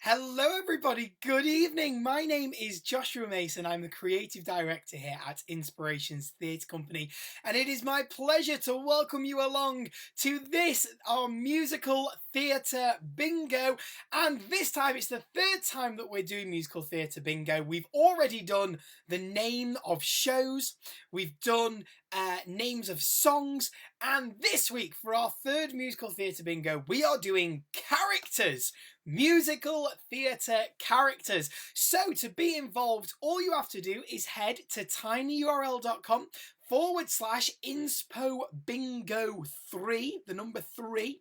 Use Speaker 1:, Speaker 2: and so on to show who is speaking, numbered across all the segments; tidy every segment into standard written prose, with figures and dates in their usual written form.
Speaker 1: Hello, everybody. Good evening. My name is Joshua Mason. I'm the creative director here at Inspirations Theatre Company, and it is my pleasure to welcome you along to this, our musical theatre bingo. And this time, it's the third time that we're doing musical theatre bingo. We've already done the name of shows, we've done names of songs, and this week, for our third musical theatre bingo, we are doing characters. Musical theatre characters. So to be involved, all you have to do is head to tinyurl.com/inspo bingo 3, the number 3,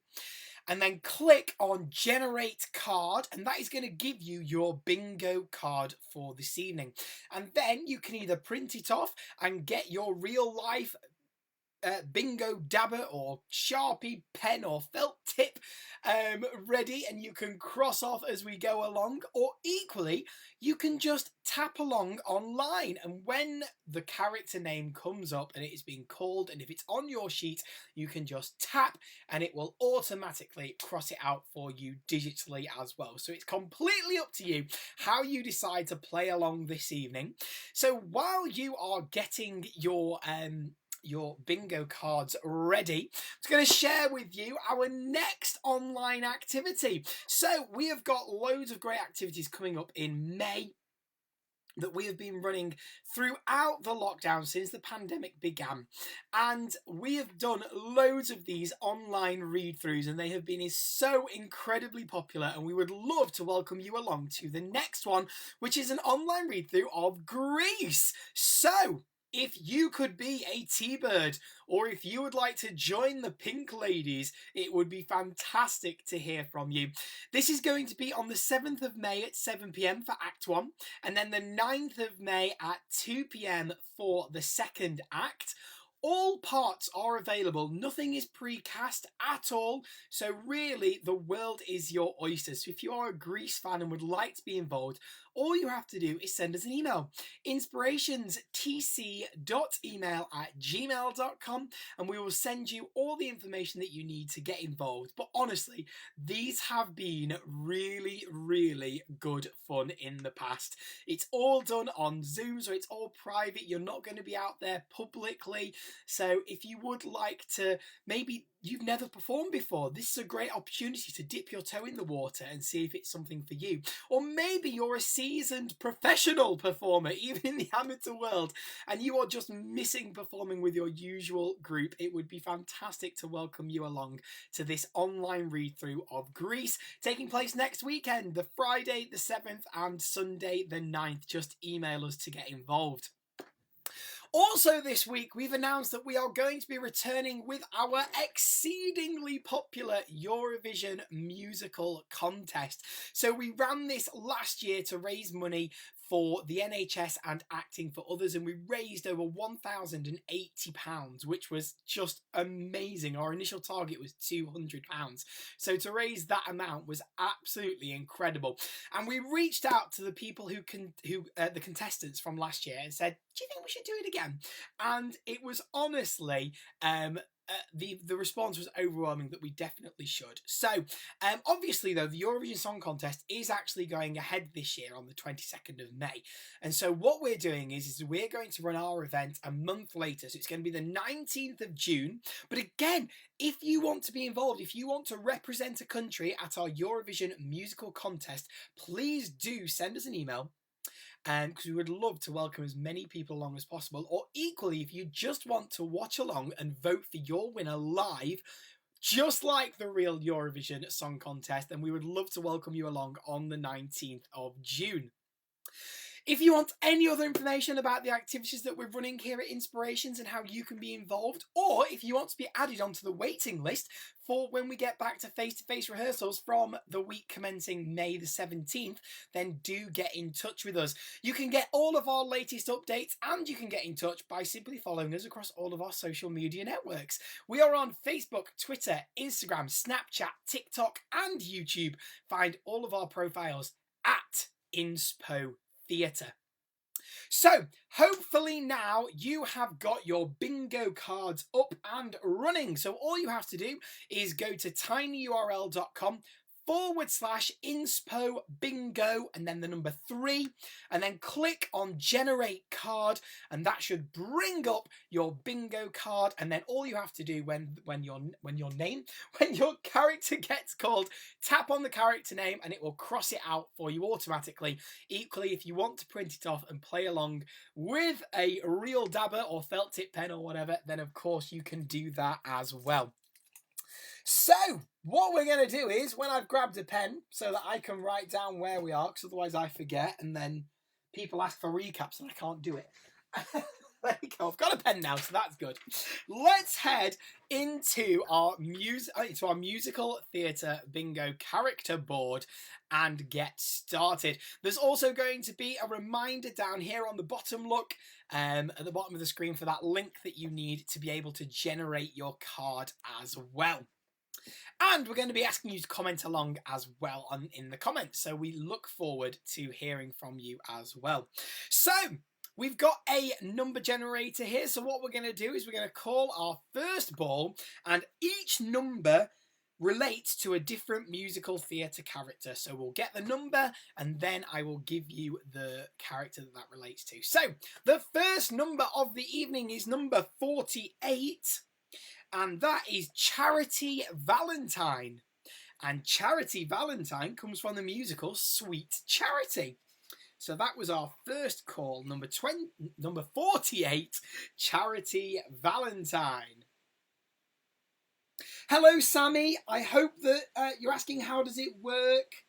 Speaker 1: and then click on generate card, and that is going to give you your bingo card for this evening. And then you can either print it off and get your real life bingo dabber or Sharpie pen or felt tip ready, and you can cross off as we go along, or equally you can just tap along online, and when the character name comes up and it is being called, and if it's on your sheet, you can just tap and it will automatically cross it out for you digitally as well. So it's completely up to you how you decide to play along this evening. So while you are getting your bingo cards ready, I'm just going to share with you our next online activity. So we have got loads of great activities coming up in May that we have been running throughout the lockdown since the pandemic began, and we have done loads of these online read-throughs, and they have been so incredibly popular, and we would love to welcome you along to the next one, which is an online read-through of Grease. So if you could be a T-Bird, or if you would like to join the Pink Ladies, it would be fantastic to hear from you. This is going to be on the 7th of May at 7 p.m. for Act 1, and then the 9th of May at 2 p.m. for the second act. All parts are available. Nothing is precast at all. So really, the world is your oyster. So if you are a Grease fan and would like to be involved, all you have to do is send us an email. inspirationstc.email@gmail.com, and we will send you all the information that you need to get involved. But honestly, these have been really, really good fun in the past. It's all done on Zoom, so it's all private. You're not going to be out there publicly. So if you would like to, maybe you've never performed before, this is a great opportunity to dip your toe in the water and see if it's something for you. Or maybe you're a seasoned professional performer, even in the amateur world, and you are just missing performing with your usual group. It would be fantastic to welcome you along to this online read-through of Grease, taking place next weekend, the Friday the 7th and Sunday the 9th. Just email us to get involved. Also this week, we've announced that we are going to be returning with our exceedingly popular Eurovision musical contest. So we ran this last year to raise money for the NHS and Acting for Others, and we raised over £1,080, which was just amazing. Our initial target was £200, so to raise that amount was absolutely incredible. And we reached out to the people the contestants from last year, and said, do you think we should do it again? And it was honestly the response was overwhelming that we definitely should. So obviously though, the Eurovision Song Contest is actually going ahead this year on the 22nd of May, and so what we're doing is we're going to run our event a month later, so it's going to be the 19th of June. But again, if you want to be involved, if you want to represent a country at our Eurovision musical contest, please do send us an email, because we would love to welcome as many people along as possible. Or equally, if you just want to watch along and vote for your winner live, just like the real Eurovision Song Contest, then we would love to welcome you along on the 19th of June. If you want any other information about the activities that we're running here at Inspirations and how you can be involved, or if you want to be added onto the waiting list for when we get back to face-to-face rehearsals from the week commencing May the 17th, then do get in touch with us. You can get all of our latest updates, and you can get in touch by simply following us across all of our social media networks. We are on Facebook, Twitter, Instagram, Snapchat, TikTok, and YouTube. Find all of our profiles at Inspo Theatre. So hopefully now you have got your bingo cards up and running. So all you have to do is go to tinyurl.com /inspo bingo and then the number 3 and then click on generate card, and that should bring up your bingo card. And then all you have to do when your character gets called, tap on the character name and it will cross it out for you automatically. Equally, if you want to print it off and play along with a real dabber or felt tip pen or whatever, then of course you can do that as well. So what we're going to do is, when I've grabbed a pen so that I can write down where we are, because otherwise I forget and then people ask for recaps and I can't do it. There we go. I've got a pen now, so that's good. Let's head into our musical theatre bingo character board and get started. There's also going to be a reminder down here on the bottom, look, at the bottom of the screen, for that link that you need to be able to generate your card as well. And we're going to be asking you to comment along as well in the comments, so we look forward to hearing from you as well. So we've got a number generator here, so what we're going to do is we're going to call our first ball, and each number relates to a different musical theatre character. So we'll get the number and then I will give you the character that relates to. So the first number of the evening is number 48. And that is Charity Valentine. And Charity Valentine comes from the musical Sweet Charity. So that was our first call, number 48, Charity Valentine. Hello, Sammy. I hope that you're asking how does it work.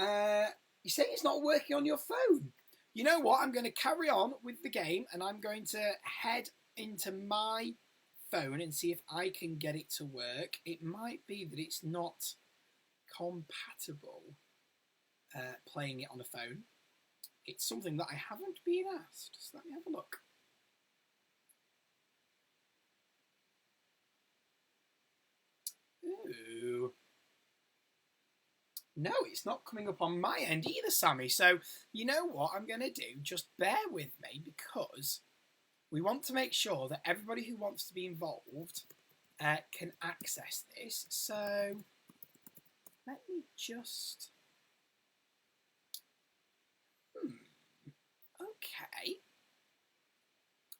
Speaker 1: You say it's not working on your phone. You know what? I'm going to carry on with the game and I'm going to head into my phone and see if I can get it to work. It might be that it's not compatible playing it on a phone. It's something that I haven't been asked, so let me have a look. Ooh. No, it's not coming up on my end either, Sammy. So you know what I'm going to do? Just bear with me, because we want to make sure that everybody who wants to be involved can access this. So let me just... Okay.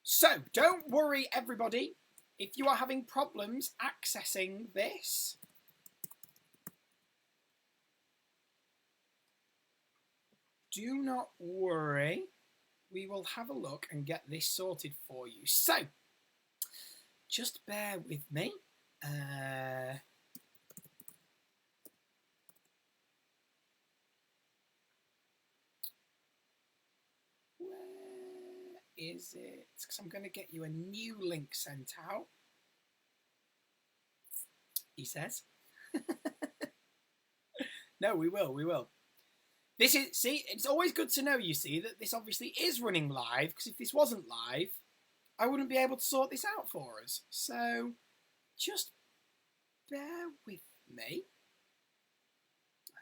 Speaker 1: So don't worry, everybody. If you are having problems accessing this, do not worry. We will have a look and get this sorted for you. So, just bear with me. Where is it? Because I'm going to get you a new link sent out. He says. No, we will. This is, see, it's always good to know, you see, that this obviously is running live, because if this wasn't live, I wouldn't be able to sort this out for us. So, just bear with me.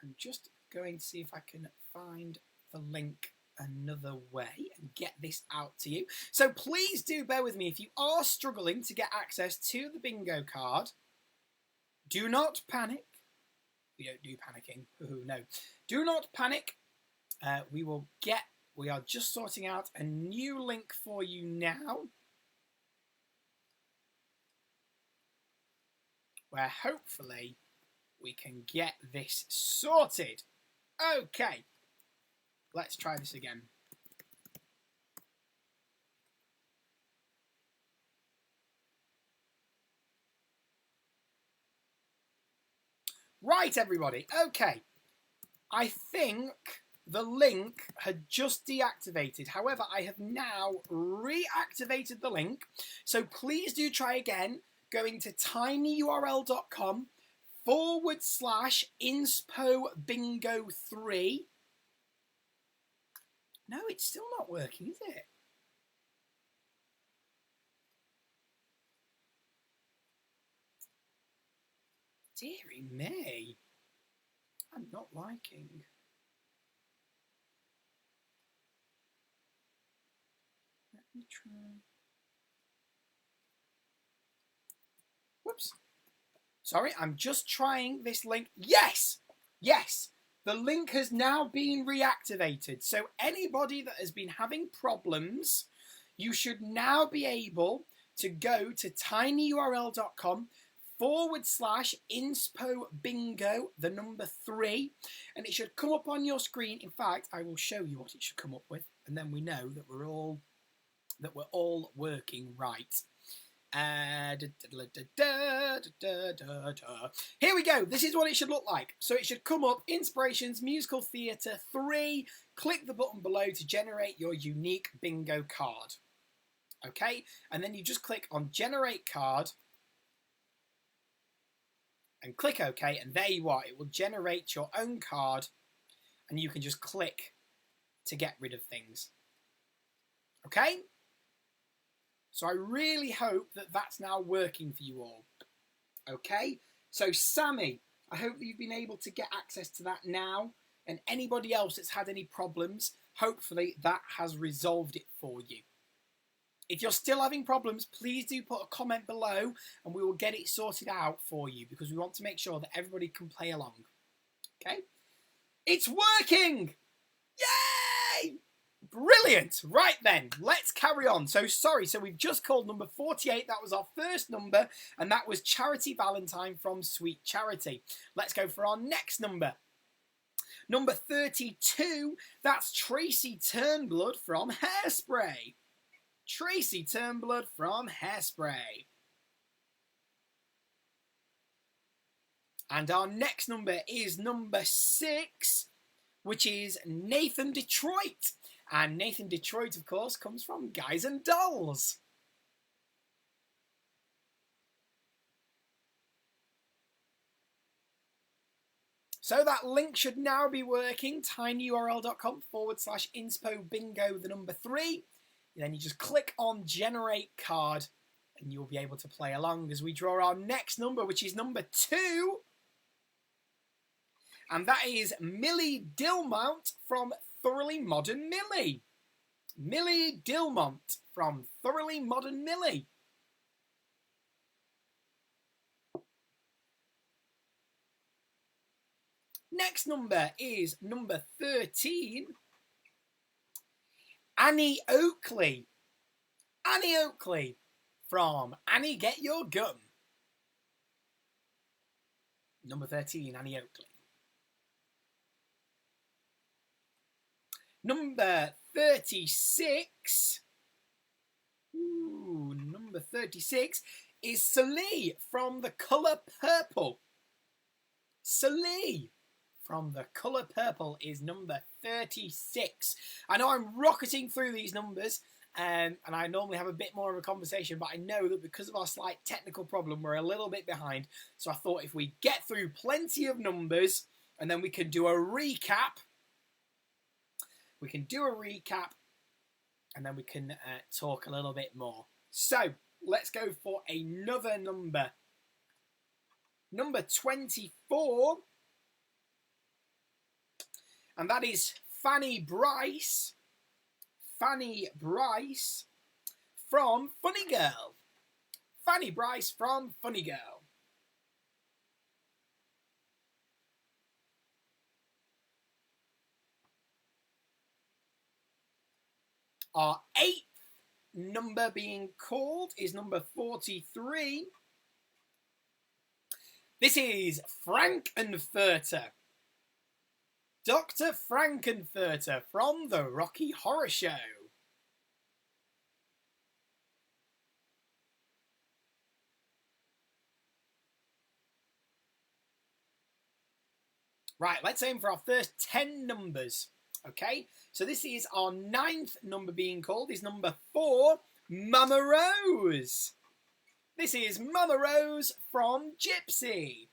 Speaker 1: I'm just going to see if I can find the link another way and get this out to you. So please do bear with me. If you are struggling to get access to the bingo card, do not panic. We don't do panicking. Ooh, no. Do not panic. We are just sorting out a new link for you now, where hopefully we can get this sorted. Okay. Let's try this again. Right, everybody. Okay. I think the link had just deactivated. However, I have now reactivated the link. So please do try again, going to tinyurl.com/inspo bingo 3. No, it's still not working, is it? Deary me. I'm not liking. Let me try. Whoops. Sorry, I'm just trying this link. Yes! Yes, the link has now been reactivated. So anybody that has been having problems, you should now be able to go to tinyurl.com/inspo bingo, the number 3, and it should come up on your screen. In fact, I will show you what it should come up with, and then we know that we're all working right. Here we go. This is what it should look like. So it should come up, Inspirations Musical Theatre 3. Click the button below to generate your unique bingo card. Okay, and then you just click on Generate Card and click OK, and there you are. It will generate your own card, and you can just click to get rid of things. Okay? So I really hope that that's now working for you all. Okay? So Sammy, I hope that you've been able to get access to that now. And anybody else that's had any problems, hopefully that has resolved it for you. If you're still having problems, please do put a comment below and we will get it sorted out for you, because we want to make sure that everybody can play along. Okay? It's working! Yay! Brilliant. Right then, let's carry on. So we've just called number 48. That was our first number, and that was Charity Valentine from Sweet Charity. Let's go for our next number. Number 32, that's Tracy Turnblood from Hairspray. Tracy Turnblood from Hairspray. And our next number is number 6, which is Nathan Detroit. And Nathan Detroit, of course, comes from Guys and Dolls. So that link should now be working, tinyurl.com/inspo bingo, the number 3. And then you just click on Generate Card and you'll be able to play along as we draw our next number, which is number 2. And that is Millie Dilmont from Thoroughly Modern Millie. Millie Dilmont from Thoroughly Modern Millie. Next number is number 13. Annie Oakley. Annie Oakley from Annie Get Your Gun. Number 13, Annie Oakley. Number 36. Ooh, number 36 is Celie from The Colour Purple. Celie from The Colour Purple is number 36. I know I'm rocketing through these numbers, and I normally have a bit more of a conversation, but I know that because of our slight technical problem, we're a little bit behind. So I thought if we get through plenty of numbers, and then we can do a recap. We can do a recap, and then we can talk a little bit more. So let's go for another number. Number 24. And that is Fanny Bryce. Fanny Bryce from Funny Girl. Fanny Bryce from Funny Girl. Our 8th number being called is number 43. This is Frankenfurter. Dr. Frankenfurter from The Rocky Horror Show. Right, let's aim for our first 10 numbers. Okay, so this is our 9th number being called, is number 4, Mama Rose. This is Mama Rose from Gypsy.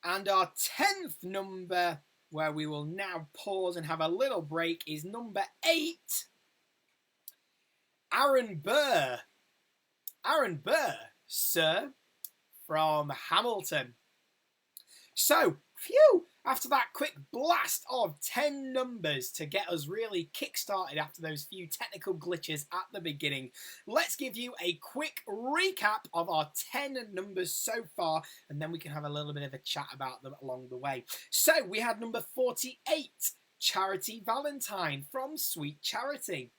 Speaker 1: And our 10th number, where we will now pause and have a little break, is number 8, Aaron Burr. Aaron Burr, sir, from Hamilton. So, Phew! After that quick blast of 10 numbers to get us really kick-started after those few technical glitches at the beginning, let's give you a quick recap of our 10 numbers so far, and then we can have a little bit of a chat about them along the way. So we had number 48, Charity Valentine from Sweet Charity.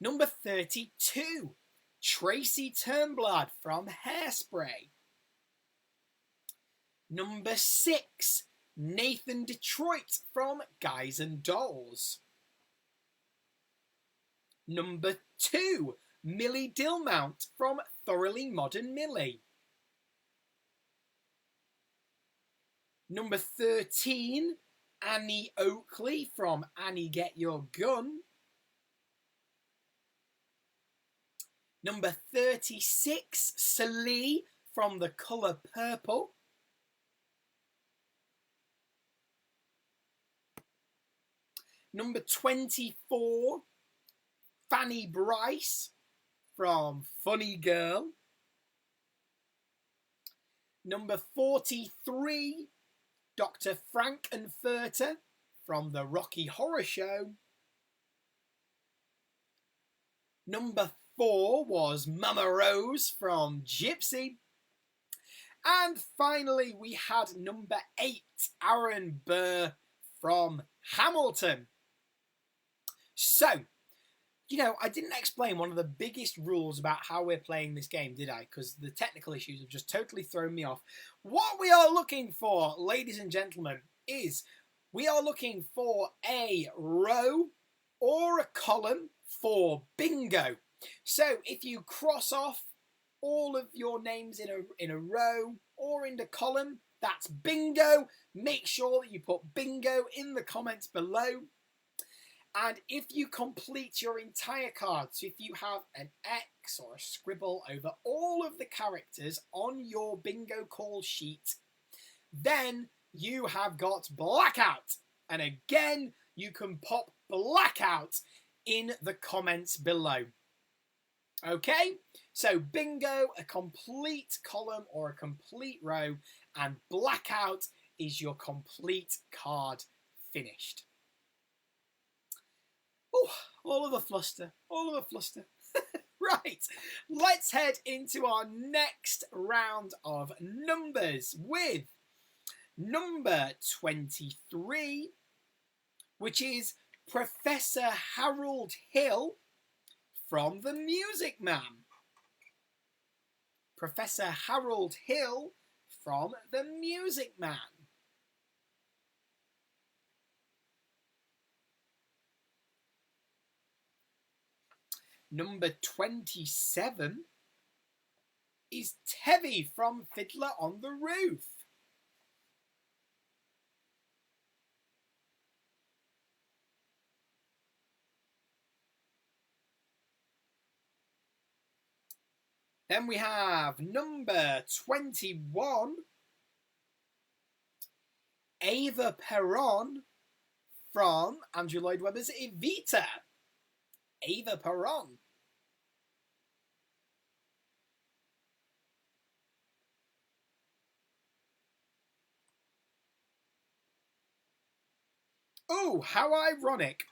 Speaker 1: Number 32, Tracy Turnblad from Hairspray. Number 6, Nathan Detroit from Guys and Dolls. Number 2, Millie Dilmount from Thoroughly Modern Millie. Number 13, Annie Oakley from Annie Get Your Gun. Number 36, Celie from The Colour Purple. Number 24, Fanny Bryce from Funny Girl. Number 43, Dr. Frank-N-Furter from The Rocky Horror Show. Number 4 was Mama Rose from Gypsy. And finally, we had number 8, Aaron Burr from Hamilton. So, you know, I didn't explain one of the biggest rules about how we're playing this game, did I? Because the technical issues have just totally thrown me off. What we are looking for, ladies and gentlemen, is we are looking for a row or a column for bingo. So if you cross off all of your names in a row or in the column, that's bingo. Make sure that you put bingo in the comments below. And if you complete your entire card, so if you have an X or a scribble over all of the characters on your bingo call sheet, then you have got blackout. And again, you can pop blackout in the comments below. Okay, so bingo, a complete column or a complete row, and blackout is your complete card finished. Oh, all of a fluster, all of a fluster. Right, let's head into our next round of numbers with number 23, which is Professor Harold Hill from The Music Man. Professor Harold Hill from The Music Man. Number 27 is Tevye from Fiddler on the Roof. Then we have number 21, Ava Peron from Andrew Lloyd Webber's Evita. Ava Peron. Oh, how ironic.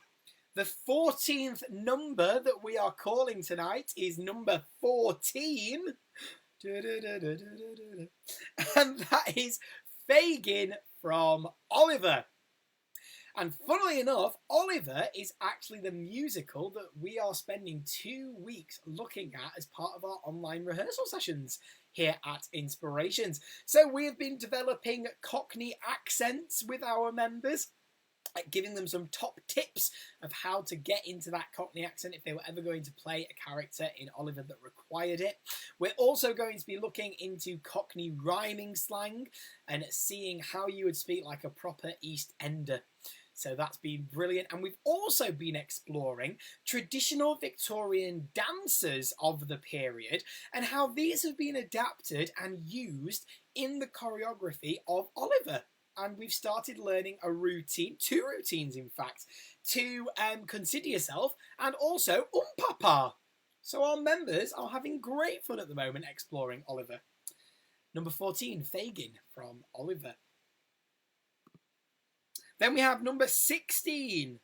Speaker 1: The 14th number that we are calling tonight is number 14. And that is Fagin from Oliver. And funnily enough, Oliver is actually the musical that we are spending 2 weeks looking at as part of our online rehearsal sessions here at Inspirations. So we have been developing Cockney accents with our members, giving them some top tips of how to get into that Cockney accent if they were ever going to play a character in Oliver that required it. We're also going to be looking into Cockney rhyming slang and seeing how you would speak like a proper East Ender. So that's been brilliant. And we've also been exploring traditional Victorian dances of the period and how these have been adapted and used in the choreography of Oliver. And we've started learning a routine, 2 routines in fact, to Consider Yourself and also Papa. So our members are having great fun at the moment exploring Oliver. Number 14, Fagin from Oliver. Then we have number 16,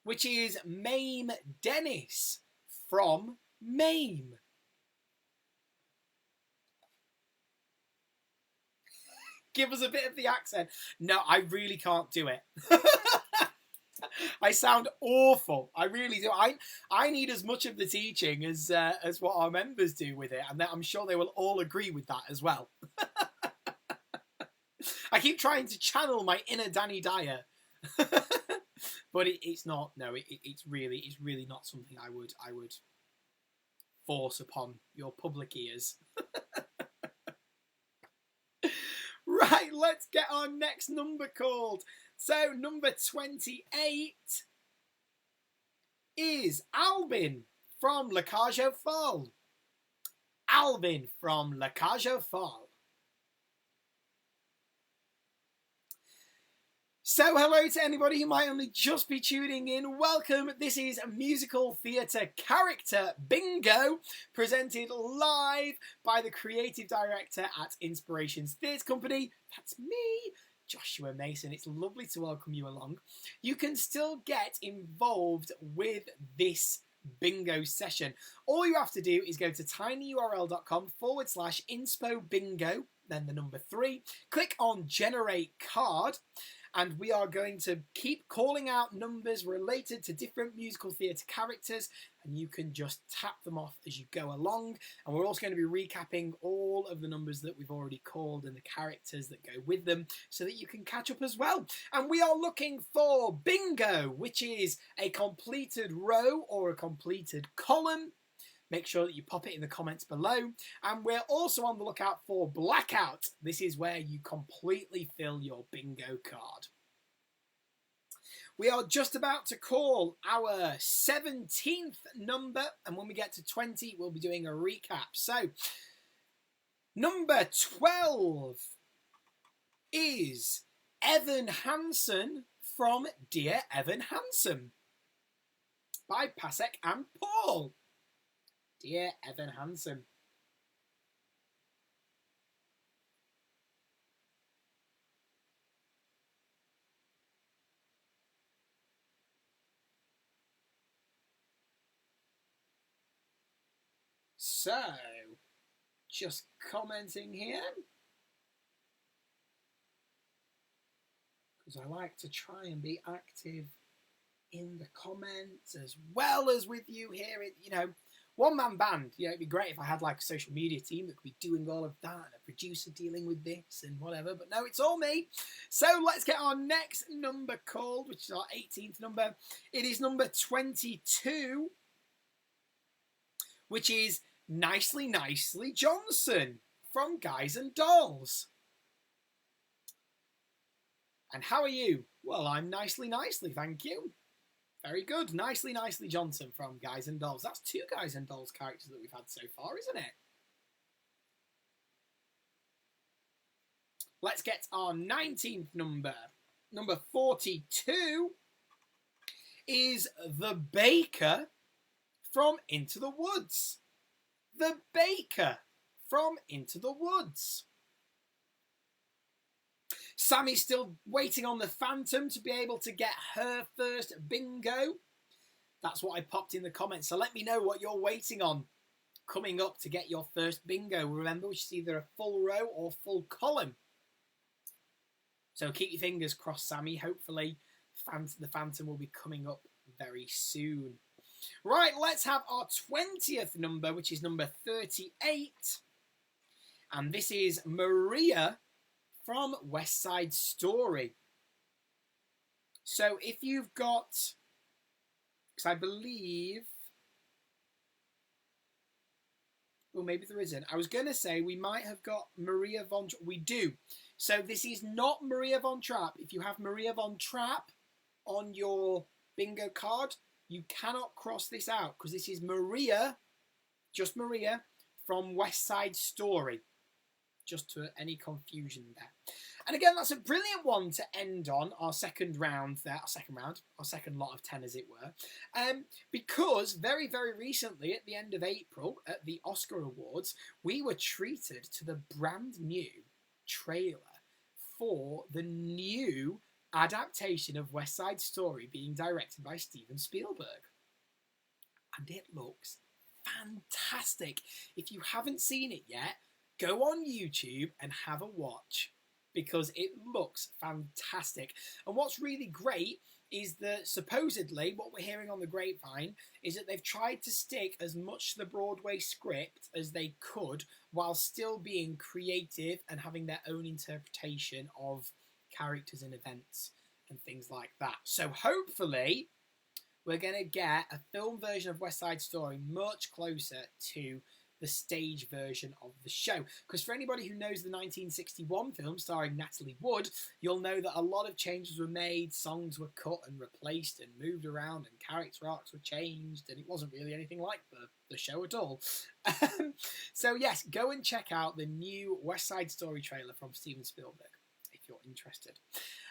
Speaker 1: which is Mame Dennis from Mame. Give us a bit of the accent. No, I really can't do it. I sound awful. I really do. I need as much of the teaching as what our members do with it, and I'm sure they will all agree with that as well. I keep trying to channel my inner Danny Dyer, but it's not. No, it's really not something I would force upon your public ears. Right, let's get our next number called. So number 28 is Albin from La Cage aux Folles. Alvin from La Cage aux Folles. So hello to anybody who might only just be tuning in. Welcome. This is Musical Theatre Character Bingo, presented live by the creative director at Inspirations Theatre Company. That's me, Joshua Mason. It's lovely to welcome you along. You can still get involved with this bingo session. All you have to do is go to tinyurl.com/inspo bingo, then the number 3, click on generate card, and we are going to keep calling out numbers related to different musical theatre characters, and you can just tap them off as you go along. And we're also going to be recapping all of the numbers that we've already called and the characters that go with them so that you can catch up as well. And we are looking for bingo, which is a completed row or a completed column. Make sure that you pop it in the comments below. And we're also on the lookout for blackout. This is where you completely fill your bingo card. We are just about to call our 17th number. And when we get to 20, we'll be doing a recap. So, number 12 is Evan Hansen from Dear Evan Hansen by Pasek and Paul. Dear Evan Hansen. So, just commenting here, because I like to try and be active in the comments as well as with you here. One-man band, it'd be great if I had like a social media team that could be doing all of that, and a producer dealing with this and whatever, but no, it's all me. So let's get our next number called, which is our 18th number. It is number 22, which is Nicely Nicely Johnson from Guys and Dolls. And how are you? Well, I'm nicely, thank you. Very good. Nicely Johnson from Guys and Dolls. That's 2 Guys and Dolls characters that we've had so far, isn't it? Let's get our 19th number. Number 42 is The Baker from Into the Woods. The Baker from Into the Woods. Sammy's still waiting on the Phantom to be able to get her first bingo. That's what I popped in the comments. So let me know what you're waiting on coming up to get your first bingo. Remember, which is either a full row or full column. So keep your fingers crossed, Sammy. Hopefully the Phantom will be coming up very soon. Right, let's have our 20th number, which is number 38. And this is Maria from West Side Story. So if you've got, because I believe, well, maybe there isn't. I was going to say we might have got Maria Von Trapp. We do. So this is not Maria Von Trapp. If you have Maria Von Trapp on your bingo card, you cannot cross this out because this is Maria, just Maria, from West Side Story. Just to any confusion there. And again, that's a brilliant one to end on our second round there, our second lot of 10, as it were. Because very, very recently, at the end of April, at the Oscar Awards, we were treated to the brand new trailer for the new adaptation of West Side Story being directed by Steven Spielberg. And it looks fantastic. If you haven't seen it yet, go on YouTube and have a watch, because it looks fantastic. And what's really great is that supposedly what we're hearing on the grapevine is that they've tried to stick as much to the Broadway script as they could while still being creative and having their own interpretation of characters and events and things like that. So hopefully we're going to get a film version of West Side Story much closer to the stage version of the show. Because for anybody who knows the 1961 film starring Natalie Wood, you'll know that a lot of changes were made, songs were cut and replaced and moved around, and character arcs were changed, and it wasn't really anything like the show at all. So yes, go and check out the new West Side Story trailer from Steven Spielberg if you're interested.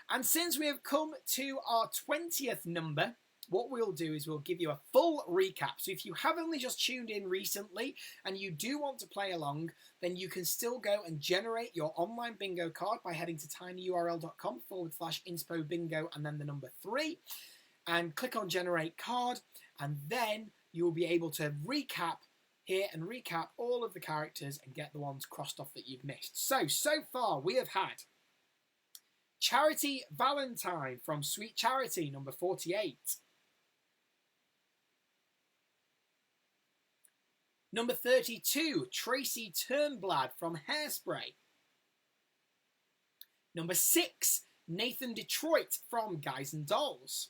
Speaker 1: And since we have come to our 20th number, what we'll do is we'll give you a full recap. So if you have only just tuned in recently and you do want to play along, then you can still go and generate your online bingo card by heading to tinyurl.com/inspo bingo and then the number 3 and click on generate card, and then you'll be able to recap here and recap all of the characters and get the ones crossed off that you've missed. So far we have had Charity Valentine from Sweet Charity, number 48. Number 32, Tracy Turnblad from Hairspray. Number 6, Nathan Detroit from Guys and Dolls.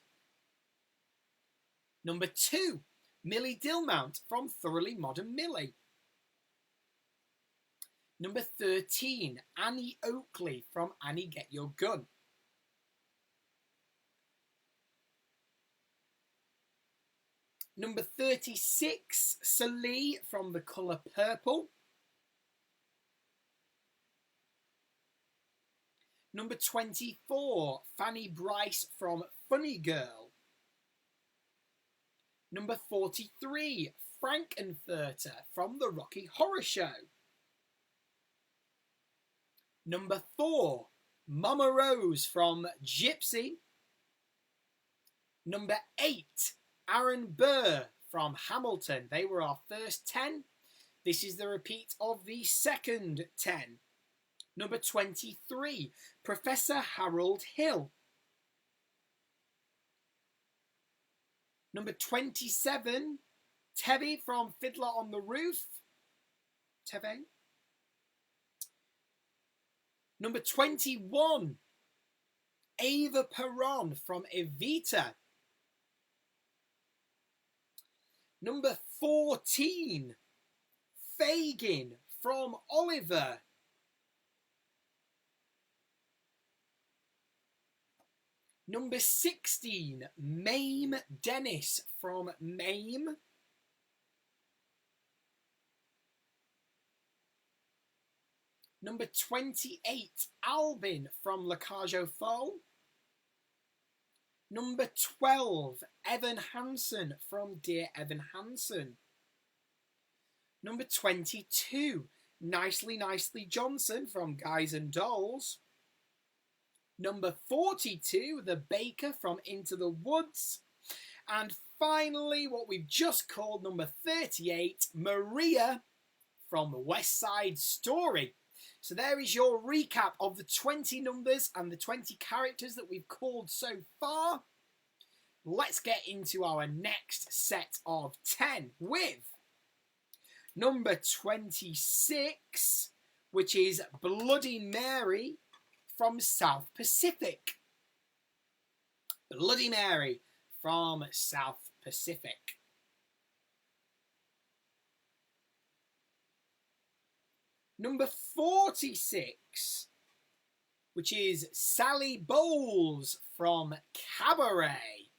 Speaker 1: Number 2, Millie Dilmount from Thoroughly Modern Millie. Number 13, Annie Oakley from Annie Get Your Gun. Number 36, Celie from The Colour Purple. Number 24, Fanny Bryce from Funny Girl. Number 43, Frankenfurter from The Rocky Horror Show. Number 4, Mama Rose from Gypsy. Number 8, Aaron Burr from Hamilton. They were our first 10. This is the repeat of the second 10. Number 23, Professor Harold Hill. Number 27, Tevye from Fiddler on the Roof. Tevye. Number 21, Ava Peron from Evita. Number 14, Fagin from Oliver. Number 16, Mame Dennis from Mame. Number 28, Albin from La Cage aux Folles. Number 12, Evan Hansen from Dear Evan Hansen. Number 22, Nicely Nicely Johnson from Guys and Dolls. Number 42, The Baker from Into the Woods. And finally, what we've just called number 38, Maria from West Side Story. So there is your recap of the 20 numbers and the 20 characters that we've called so far. Let's get into our next set of 10 with number 26, which is Bloody Mary from South Pacific. Bloody Mary from South Pacific. Number 46, which is Sally Bowles from Cabaret.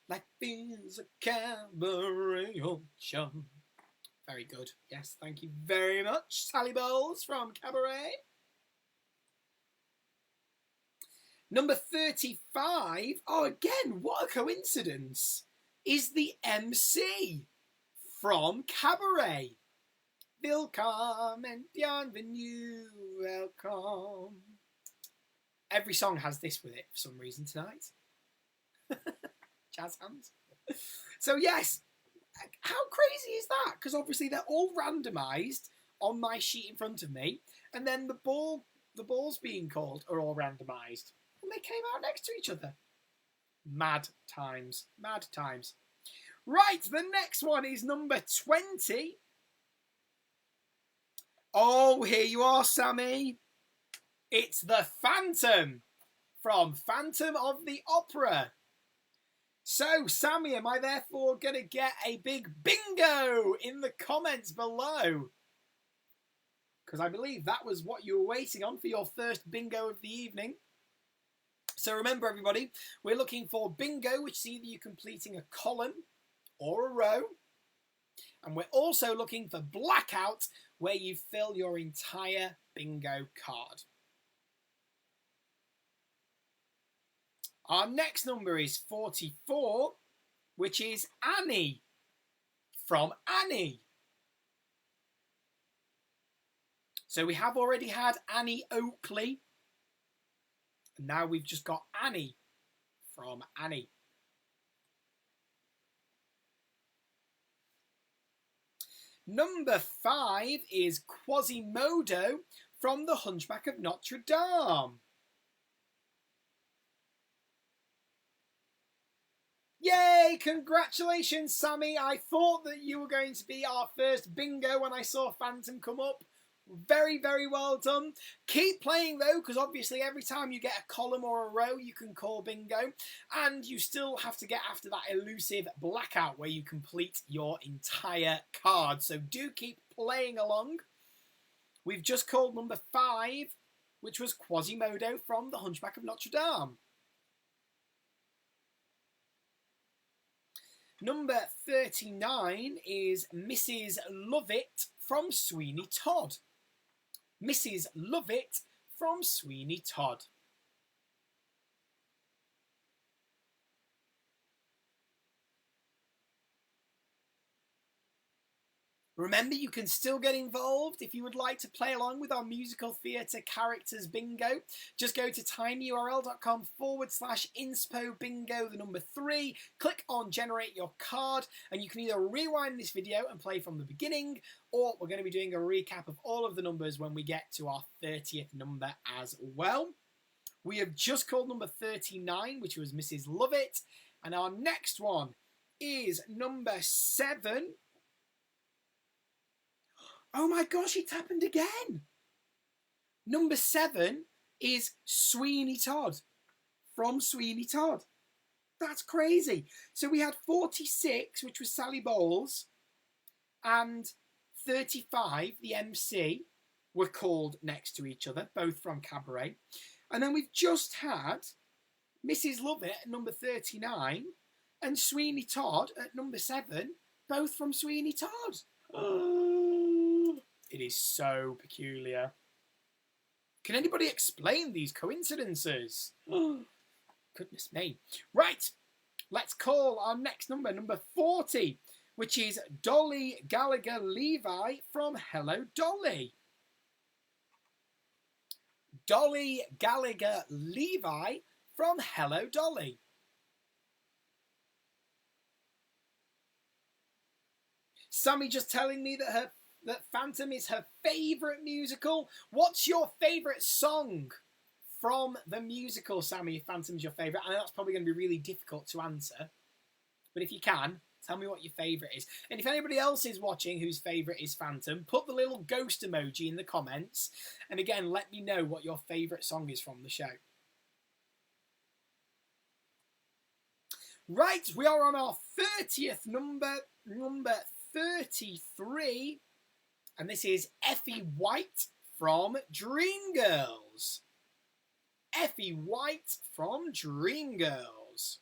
Speaker 1: Life is a cabaret show. Very good. Yes, thank you very much, Sally Bowles from Cabaret. Number 35, oh again, what a coincidence, is the MC from Cabaret. Willkommen, bienvenue, welcome. Every song has this with it for some reason tonight. Jazz hands. So yes, how crazy is that? Because obviously they're all randomised on my sheet in front of me, and then the balls being called are all randomised, and they came out next to each other. Mad times, mad times. Right, the next one is number 20. Oh, here you are, Sammy. It's the Phantom from Phantom of the Opera. So, Sammy, am I therefore going to get a big bingo in the comments below? Because I believe that was what you were waiting on for your first bingo of the evening. So remember, everybody, we're looking for bingo, which is either you completing a column or a row. And we're also looking for blackout, where you fill your entire bingo card. Our next number is 44, which is Annie from Annie. So we have already had Annie Oakley. And now we've just got Annie from Annie. Number 5 is Quasimodo from The Hunchback of Notre Dame. Yay! Congratulations, Sammy. I thought that you were going to be our first bingo when I saw Phantom come up. Very, very well done. Keep playing, though, because obviously every time you get a column or a row, you can call bingo. And you still have to get after that elusive blackout where you complete your entire card. So do keep playing along. We've just called number 5, which was Quasimodo from The Hunchback of Notre Dame. Number 39 is Mrs. Lovett from Sweeney Todd. Mrs. Lovett from Sweeney Todd. Remember, you can still get involved if you would like to play along with our musical theatre characters bingo. Just go to tinyurl.com/inspo bingo, the number 3. Click on generate your card, and you can either rewind this video and play from the beginning, or we're going to be doing a recap of all of the numbers when we get to our 30th number as well. We have just called number 39, which was Mrs. Lovett, and our next one is number 7. Oh my gosh, it's happened again. Number 7 is Sweeney Todd from Sweeney Todd. That's crazy. So we had 46, which was Sally Bowles, and 35, the MC, were called next to each other, both from Cabaret. And then we've just had Mrs. Lovett at number 39 and Sweeney Todd at number 7, both from Sweeney Todd. Oh, it is so peculiar. Can anybody explain these coincidences? Oh, goodness me. Right, let's call our next number, number 40, which is Dolly Gallagher Levi from Hello Dolly. Dolly Gallagher Levi from Hello Dolly. Sammy just telling me that that Phantom is her favourite musical. What's your favourite song from the musical, Sammy, if Phantom's your favourite? I know that's probably going to be really difficult to answer, but if you can, tell me what your favourite is. And if anybody else is watching whose favourite is Phantom, put the little ghost emoji in the comments. And again, let me know what your favourite song is from the show. Right, we are on our 30th number, number 33. And this is Effie White from Dreamgirls. Effie White from Dreamgirls.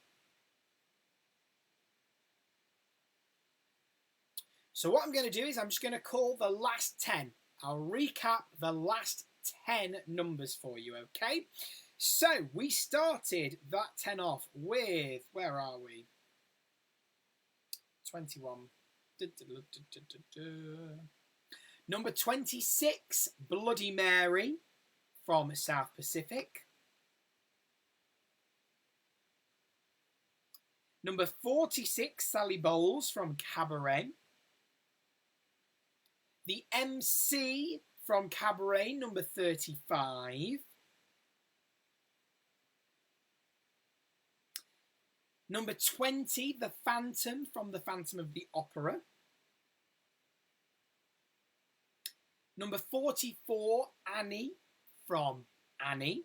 Speaker 1: So what I'm going to do is I'm just going to call the last 10. I'll recap the last 10 numbers for you, okay? So we started that 10 off with, where are we? 21. Number 26, Bloody Mary from South Pacific. Number 46, Sally Bowles from Cabaret. The MC from Cabaret, number 35. Number 20, The Phantom from The Phantom of the Opera. Number 44, Annie from Annie.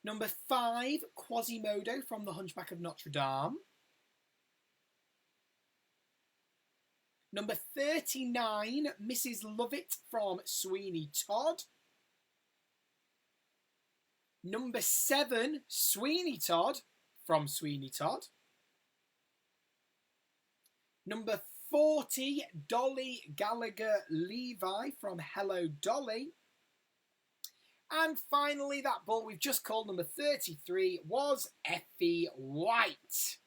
Speaker 1: Number 5, Quasimodo from The Hunchback of Notre Dame. Number 39, Mrs. Lovett from Sweeney Todd. Number 7, Sweeney Todd from Sweeney Todd. Number 40, Dolly Gallagher Levi from Hello Dolly. And finally, that ball we've just called number 33 was Effie White.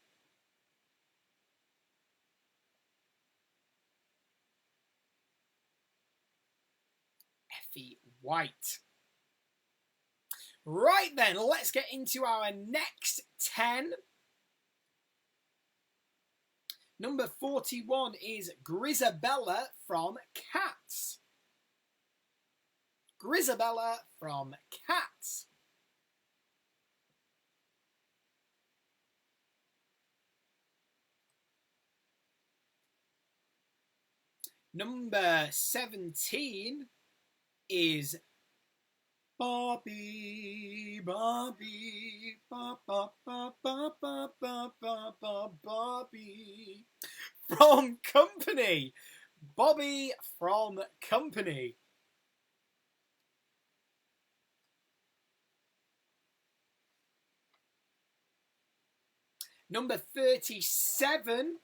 Speaker 1: Effie White. Right then, let's get into our next 10. Number 41 is Grizabella from Cats. Grizabella from Cats. Number 17 is Bobby, Bobby, ba ba ba ba ba ba ba ba Bobby from Company. Bobby from Company. Number 37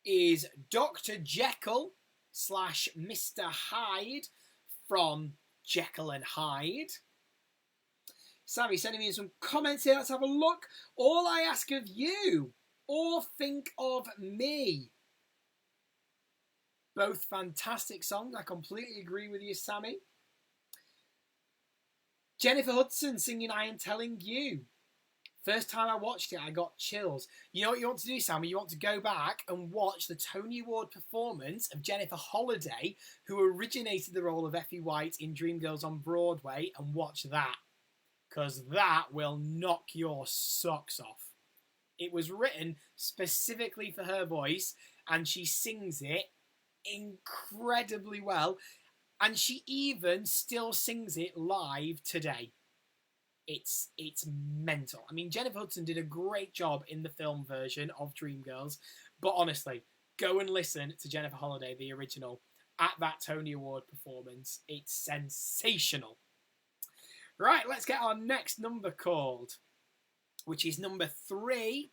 Speaker 1: is Dr. Jekyll / Mr. Hyde from Jekyll and Hyde. Sammy sending me some comments here. Let's have a look. All I ask of you, or think of me. Both fantastic songs. I completely agree with you, Sammy. Jennifer Hudson singing I Am Telling You. First time I watched it, I got chills. You know what you want to do, Sammy? You want to go back and watch the Tony Award performance of Jennifer Holliday, who originated the role of Effie White in Dreamgirls on Broadway, and watch that. Because that will knock your socks off. It was written specifically for her voice, and she sings it incredibly well. And she even still sings it live today. It's mental. I mean, Jennifer Hudson did a great job in the film version of Dreamgirls, but honestly, go and listen to Jennifer Holliday, the original, at that Tony Award performance. It's sensational. Right, let's get our next number called, which is number 3,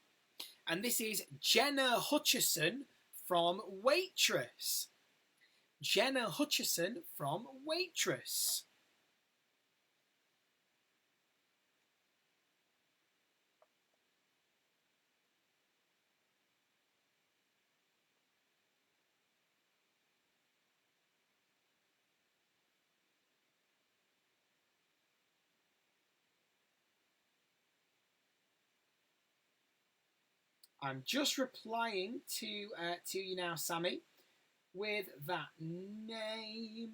Speaker 1: and this is Jenna Hutcherson from Waitress. Jenna Hutcherson from Waitress. I'm just replying to you now, Sammy, with that name.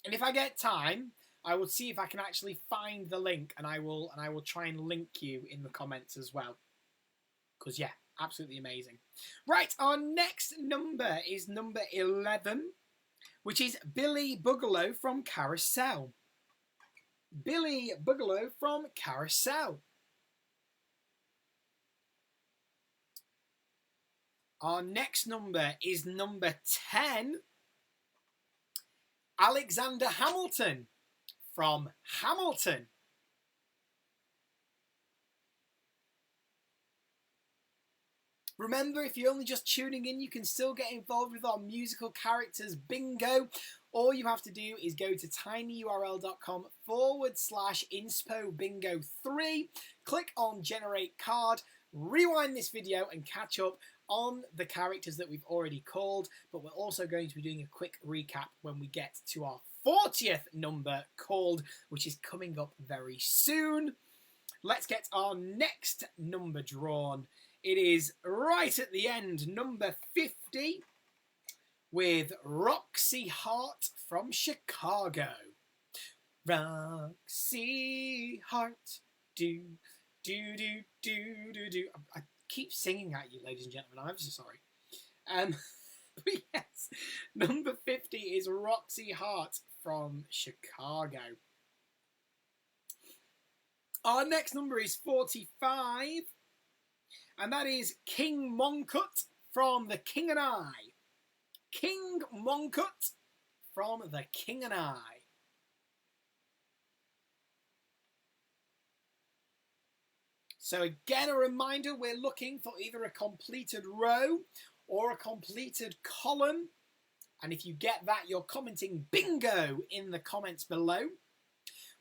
Speaker 1: And if I get time, I will see if I can actually find the link, and I will try and link you in the comments as well. Because yeah, absolutely amazing. Right, our next number is number 11, which is Billy Bugalow from Carousel. Billy Bugalow from Carousel. Our next number is number 10, Alexander Hamilton from Hamilton. Remember, if you're only just tuning in, you can still get involved with our musical characters bingo. all you have to do is go to tinyurl.com/inspobingo3, click on generate card, rewind this video and catch up on the characters that we've already called, but we're also going to be doing a quick recap when we get to our 40th number called, which is coming up very soon. Let's get our next number drawn. It is right at the end, number 50, with Roxy Hart from Chicago. Roxy Hart, do, do, do, do, do, do. I keep singing at you, ladies and gentlemen. I'm so sorry. But yes, number 50 is Roxy Hart from Chicago. Our next number is 45, and that is King Monkut from The King and I. King Monkut from The King and I. So again, a reminder, we're looking for either a completed row or a completed column. And if you get that, you're commenting bingo in the comments below.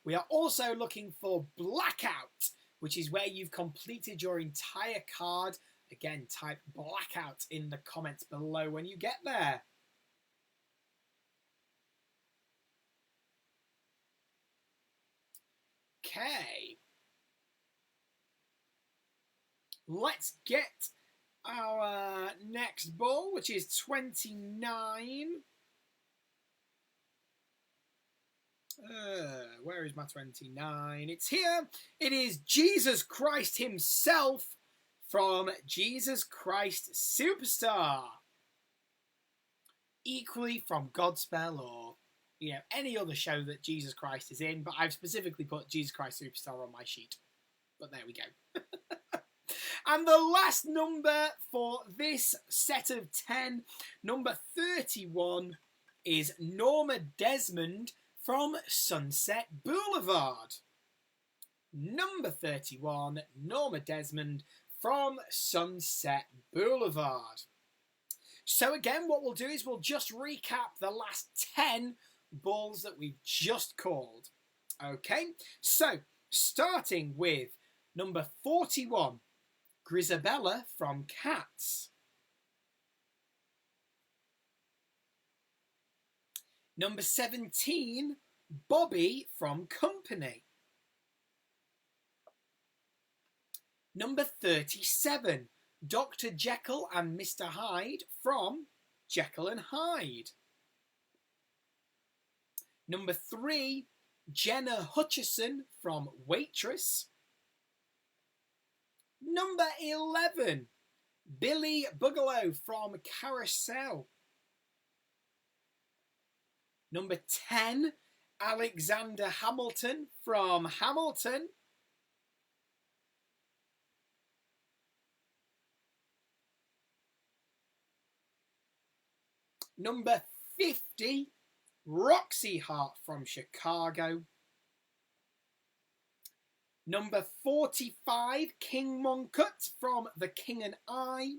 Speaker 1: We are also looking for blackout, which is where you've completed your entire card. Again, type blackout in the comments below when you get there. Okay. Let's get our next ball, which is 29. Where is my 29? It's here. It is Jesus Christ himself from Jesus Christ Superstar. Equally from Godspell or, you know, any other show that Jesus Christ is in, but I've specifically put Jesus Christ Superstar on my sheet. But there we go. And the last number for this set of 10, number 31, is Norma Desmond from Sunset Boulevard. Number 31, Norma Desmond from Sunset Boulevard. So again, what we'll do is we'll just recap the last 10 balls that we've just called. Okay, so starting with number 41, Grisabella from Cats. Number 17, Bobby from Company. Number 37, Dr. Jekyll and Mr. Hyde from Jekyll and Hyde. Number 3, Jenna Hutchison from Waitress. Number 11, Billy Bugalow from Carousel. Number 10, Alexander Hamilton from Hamilton. Number 50, Roxy Hart from Chicago. Number 45, King Monkut from The King and I.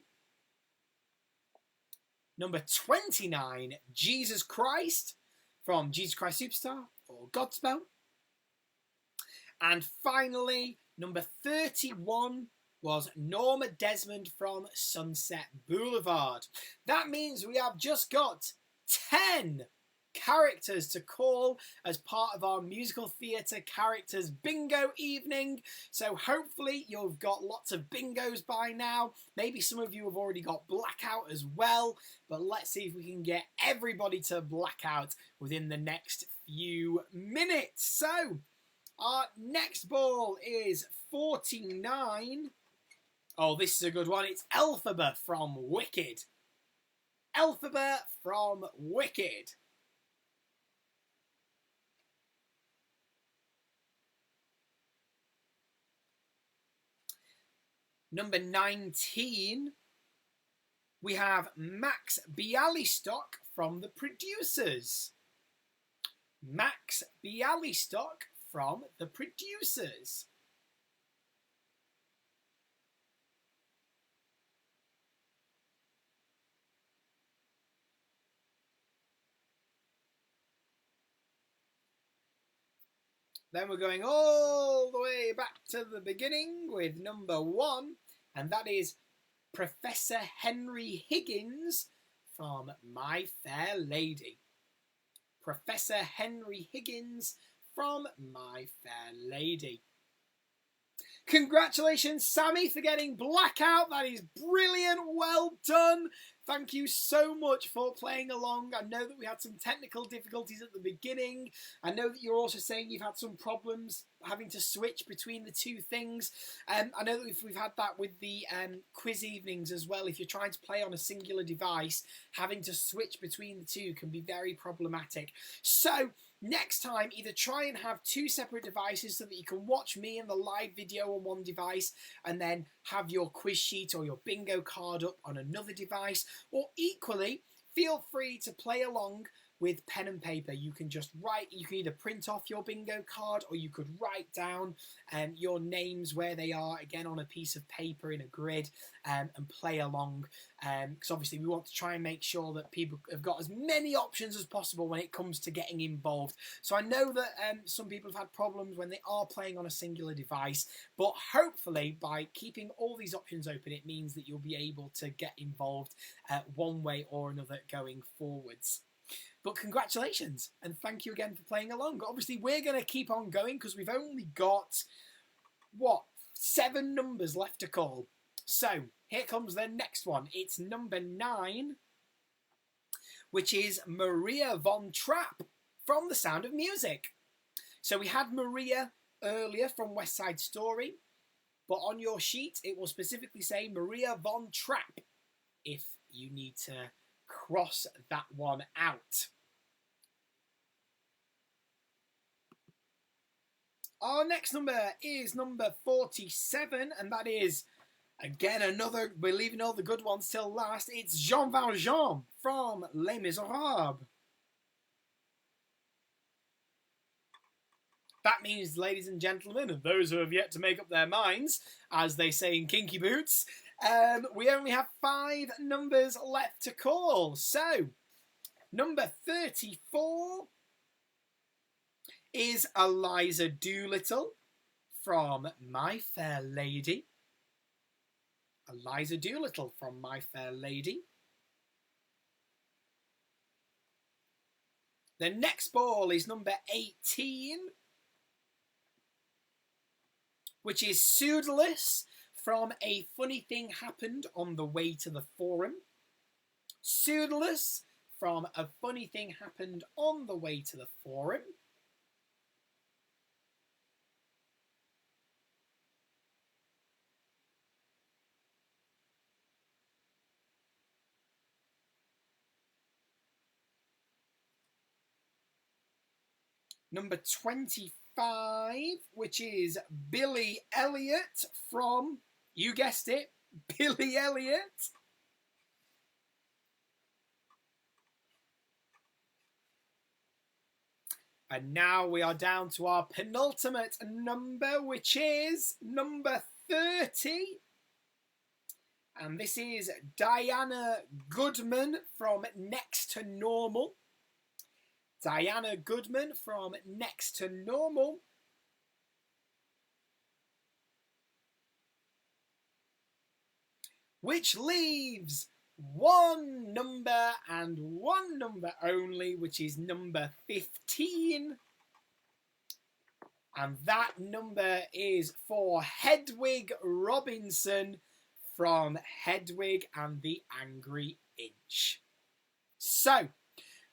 Speaker 1: Number 29, Jesus Christ from Jesus Christ Superstar or Godspell. And finally, number 31 was Norma Desmond from Sunset Boulevard. That means we have just got 10 characters to call as part of our musical theatre characters bingo evening. So hopefully you've got lots of bingos by now. Maybe some of you have already got blackout as well, but let's see if we can get everybody to blackout within the next few minutes. So our next ball is 49. Oh, this is a good one. It's Elphaba from Wicked. Elphaba from Wicked. Number 19, we have Max Bialystock from The Producers. Max Bialystock from The Producers. Then we're going all the way back to the beginning with number 1, and that is Professor Henry Higgins from My Fair Lady. Professor Henry Higgins from My Fair Lady. Congratulations, Sammy, for getting Blackout. That is brilliant. Well done. Thank you so much for playing along. I know that we had some technical difficulties at the beginning. I know that you're also saying you've had some problems having to switch between the two things. I know that we've had that with the quiz evenings as well. If you're trying to play on a singular device, having to switch between the two can be very problematic. So next time, either try and have 2 separate devices so that you can watch me and the live video on one device and then have your quiz sheet or your bingo card up on another device, or equally, feel free to play along with pen and paper. You can just write, you can either print off your bingo card or you could write down your names where they are, again on a piece of paper in a grid, and play along, because obviously we want to try and make sure that people have got as many options as possible when it comes to getting involved. So I know that some people have had problems when they are playing on a singular device, but hopefully by keeping all these options open, it means that you'll be able to get involved one way or another going forwards. But congratulations, and thank you again for playing along. Obviously, we're going to keep on going because we've only got, 7 numbers left to call. So, here comes the next one. It's number 9, which is Maria von Trapp from The Sound of Music. So we had Maria earlier from West Side Story, but on your sheet, it will specifically say Maria von Trapp if you need to cross that one out. Our next number is number 47, and that is, again, another, we're leaving all the good ones till last. It's Jean Valjean from Les Miserables. That means, ladies and gentlemen, and those who have yet to make up their minds, as they say in Kinky Boots, we only have 5 numbers left to call. So, number 34 is Eliza Doolittle from My Fair Lady. Eliza Doolittle from My Fair Lady. The next ball is number 18, which is Pseudolus from A Funny Thing Happened on the Way to the Forum. Pseudolus from A Funny Thing Happened on the Way to the Forum. Number 25, which is Billy Elliot from, you guessed it, Billy Elliot. And now we are down to our penultimate number, which is number 30. And this is Diana Goodman from Next to Normal. Diana Goodman from Next to Normal. Which leaves 1 number and 1 number only, which is number 15. And that number is for Hedwig Robinson from Hedwig and the Angry Inch. So,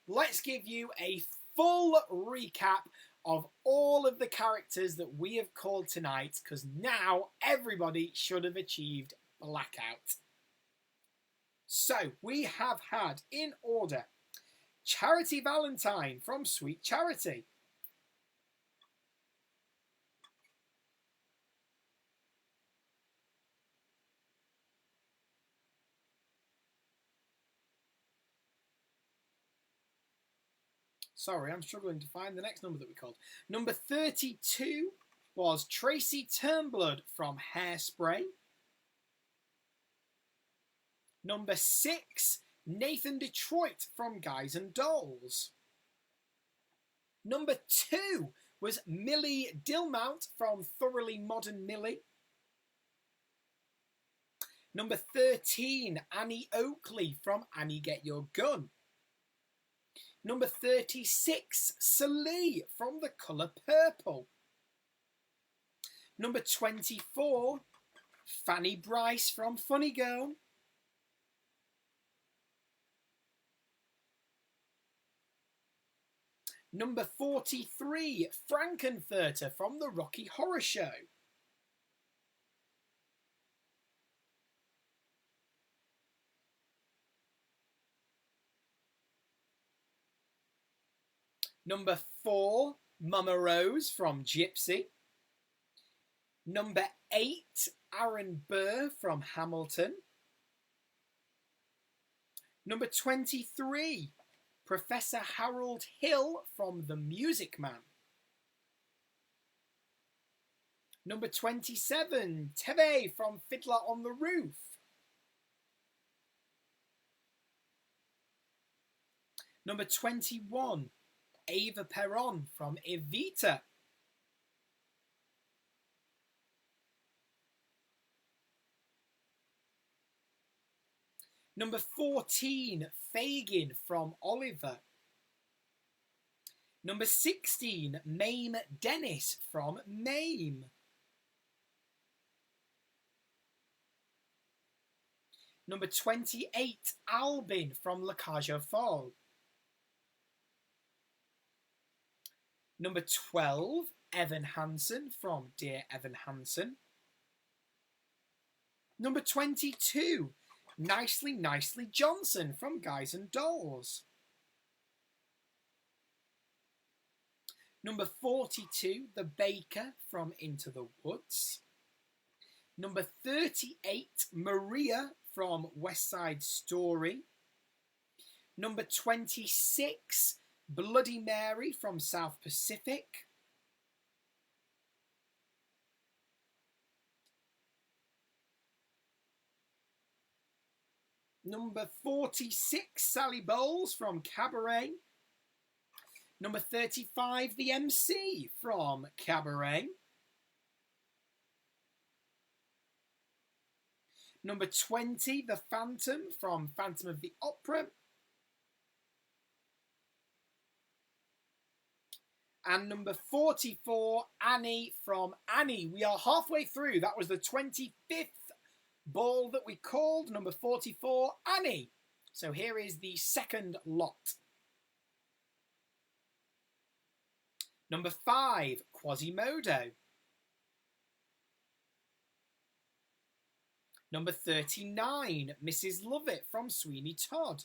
Speaker 1: let's give you a full recap of all of the characters that we have called tonight, because now everybody should have achieved Blackout. So, we have had, in order, Charity Valentine from Sweet Charity. Sorry, I'm struggling to find the next number that we called. Number 32 was Tracy Turnblood from Hairspray. Number 6, Nathan Detroit from Guys and Dolls. Number 2 was Millie Dilmount from Thoroughly Modern Millie. Number 13, Annie Oakley from Annie Get Your Gun. Number 36, Celie from The Colour Purple. Number 24, Fanny Bryce from Funny Girl. Number 43, Frankenfurter from The Rocky Horror Show. Number 4, Mama Rose from Gypsy. Number 8, Aaron Burr from Hamilton. Number 23, Professor Harold Hill from The Music Man. Number 27, Tebe from Fiddler on the Roof. Number 21, Ava Peron from Evita. Number 14, Fagin from Oliver. Number 16, Mame Dennis from Mame. Number 28, Albin from La Cage aux Folles. Number 12, Evan Hansen from Dear Evan Hansen. Number 22, Nicely Nicely Johnson from Guys and Dolls. Number 42, The Baker from Into the Woods. Number 38, Maria from West Side Story. Number 26, Bloody Mary from South Pacific. Number 46, Sally Bowles from Cabaret. Number 35, The MC from Cabaret. Number 20, The Phantom from Phantom of the Opera. And number 44, Annie from Annie. We are halfway through. That was the 25th ball that we called, number 44, Annie. So here is the second lot. Number 5, Quasimodo. Number 39, Mrs. Lovett from Sweeney Todd.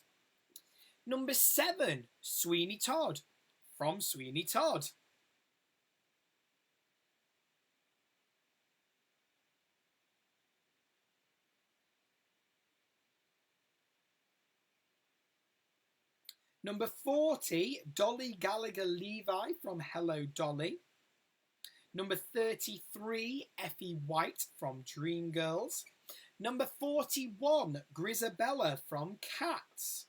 Speaker 1: Number 7, Sweeney Todd from Sweeney Todd. Number 40, Dolly Gallagher Levi from Hello Dolly. Number 33, Effie White from Dreamgirls. Number 41, Grisabella from Cats.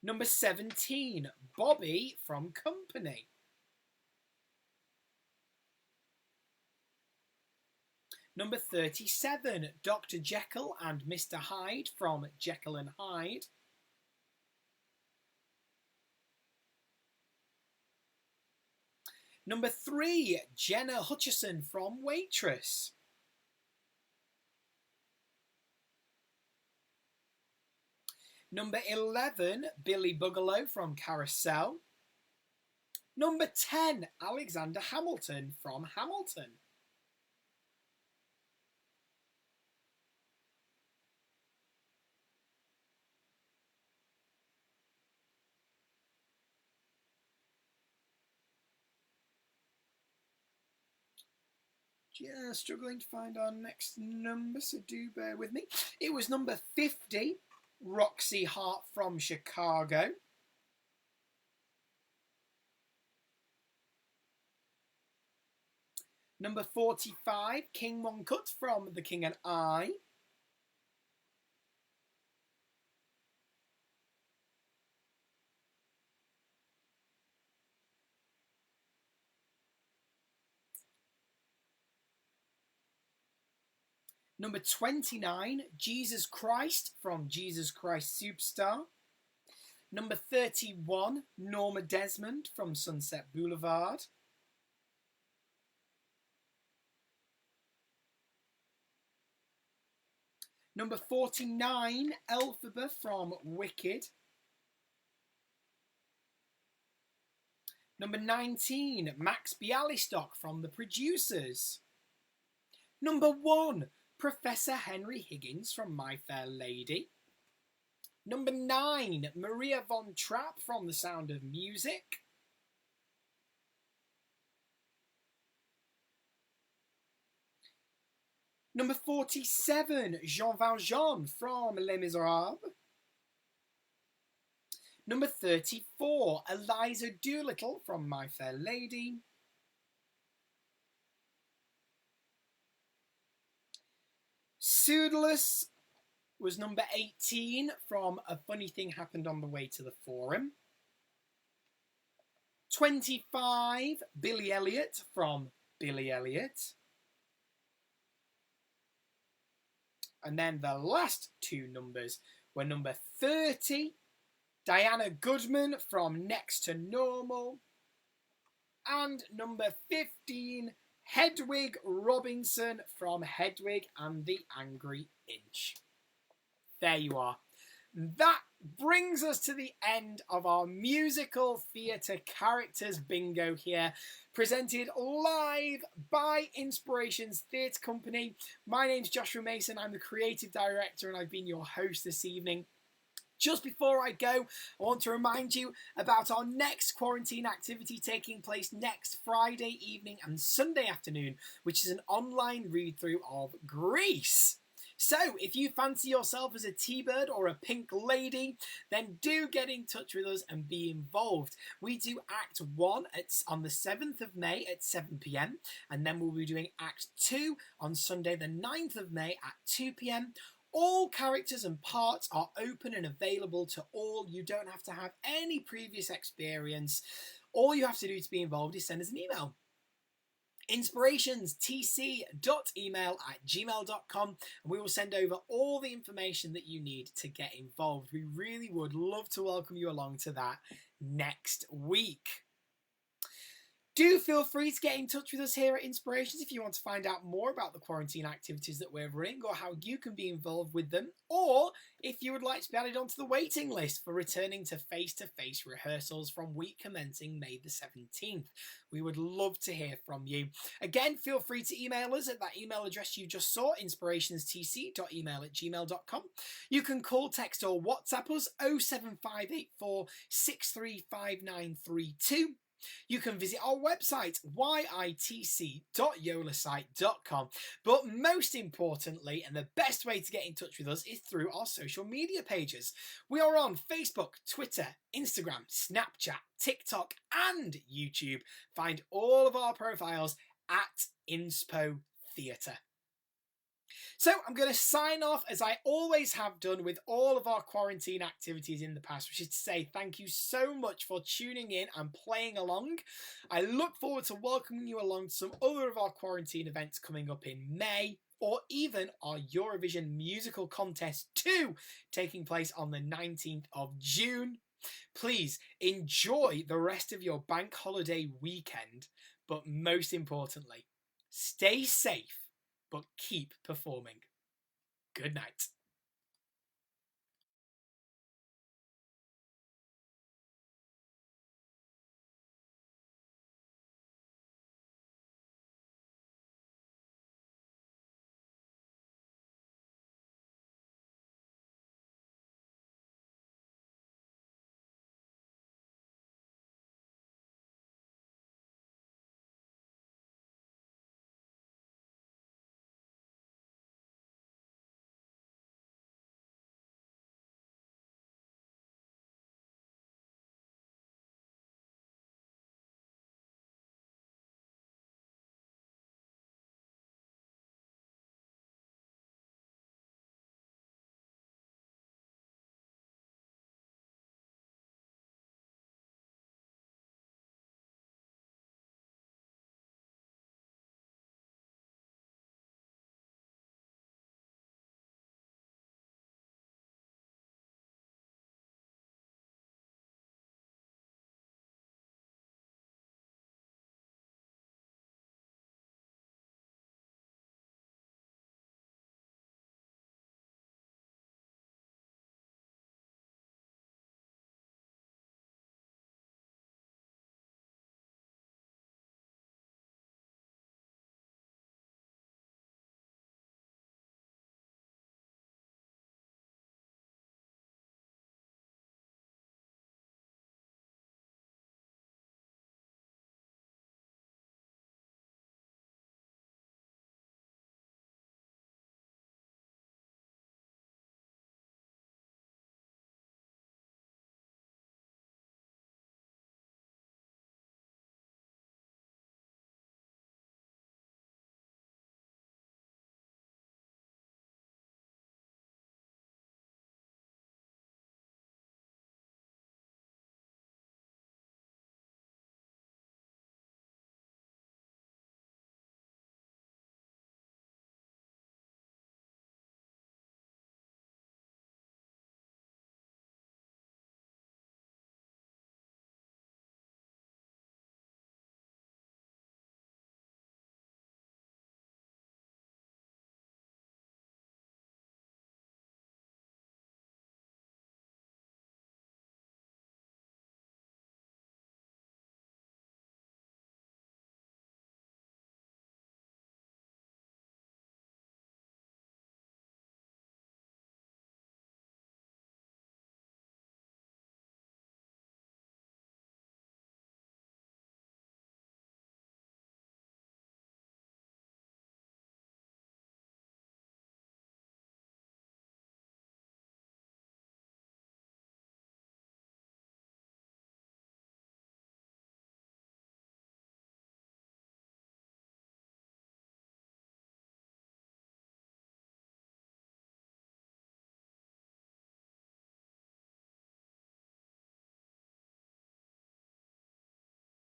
Speaker 1: Number 17, Bobby from Company. Number 37, Dr. Jekyll and Mr. Hyde from Jekyll and Hyde. Number 3, Jenna Hutchison from Waitress. Number 11, Billy Bugalow from Carousel. Number 10, Alexander Hamilton from Hamilton. Just struggling to find our next number, so do bear with me. It was number 50, Roxy Hart from Chicago. Number 45, King Moncut from The King and I. Number 29, Jesus Christ from Jesus Christ Superstar. Number 31, Norma Desmond from Sunset Boulevard. Number 49, Elphaba from Wicked. Number 19, Max Bialystock from The Producers. Number 1, Professor Henry Higgins from My Fair Lady. Number 9, Maria von Trapp from The Sound of Music. Number 47, Jean Valjean from Les Miserables. Number 34, Eliza Doolittle from My Fair Lady. Pseudolus was number 18 from A Funny Thing Happened on the Way to the Forum. 25, Billy Elliot from Billy Elliot. And then the last two numbers were number 30, Diana Goodman from Next to Normal, and number 15, Hedwig Robinson from Hedwig and the Angry Inch. There you are. That brings us to the end of our musical theatre characters bingo here, presented live by Inspirations Theatre Company. My name's Joshua Mason, I'm the creative director and I've been your host this evening. Just before I go, I want to remind you about our next quarantine activity taking place next Friday evening and Sunday afternoon, which is an online read-through of Grease. So, if you fancy yourself as a T-Bird or a Pink Lady, then do get in touch with us and be involved. We do Act 1 on the 7th of May at 7 p.m, and then we'll be doing Act 2 on Sunday the 9th of May at 2 p.m. All characters and parts are open and available to all. You don't have to have any previous experience. All you have to do to be involved is send us an email. inspirationstc.email@gmail.com, and we will send over all the information that you need to get involved. We really would love to welcome you along to that next week. Do feel free to get in touch with us here at Inspirations if you want to find out more about the quarantine activities that we're running or how you can be involved with them, or if you would like to be added onto the waiting list for returning to face-to-face rehearsals from week commencing May the 17th. We would love to hear from you. Again, feel free to email us at that email address you just saw, inspirationstc.email@gmail.com. You can call, text or WhatsApp us 07584 635932. You can visit our website, yitc.yolasite.com. But most importantly, and the best way to get in touch with us is through our social media pages. We are on Facebook, Twitter, Instagram, Snapchat, TikTok, and YouTube. Find all of our profiles at Inspo Theatre. So I'm going to sign off as I always have done with all of our quarantine activities in the past, which is to say thank you so much for tuning in and playing along. I look forward to welcoming you along to some other of our quarantine events coming up in May, or even our Eurovision Musical Contest 2 taking place on the 19th of June. Please enjoy the rest of your bank holiday weekend, but most importantly, stay safe but keep performing. Good night.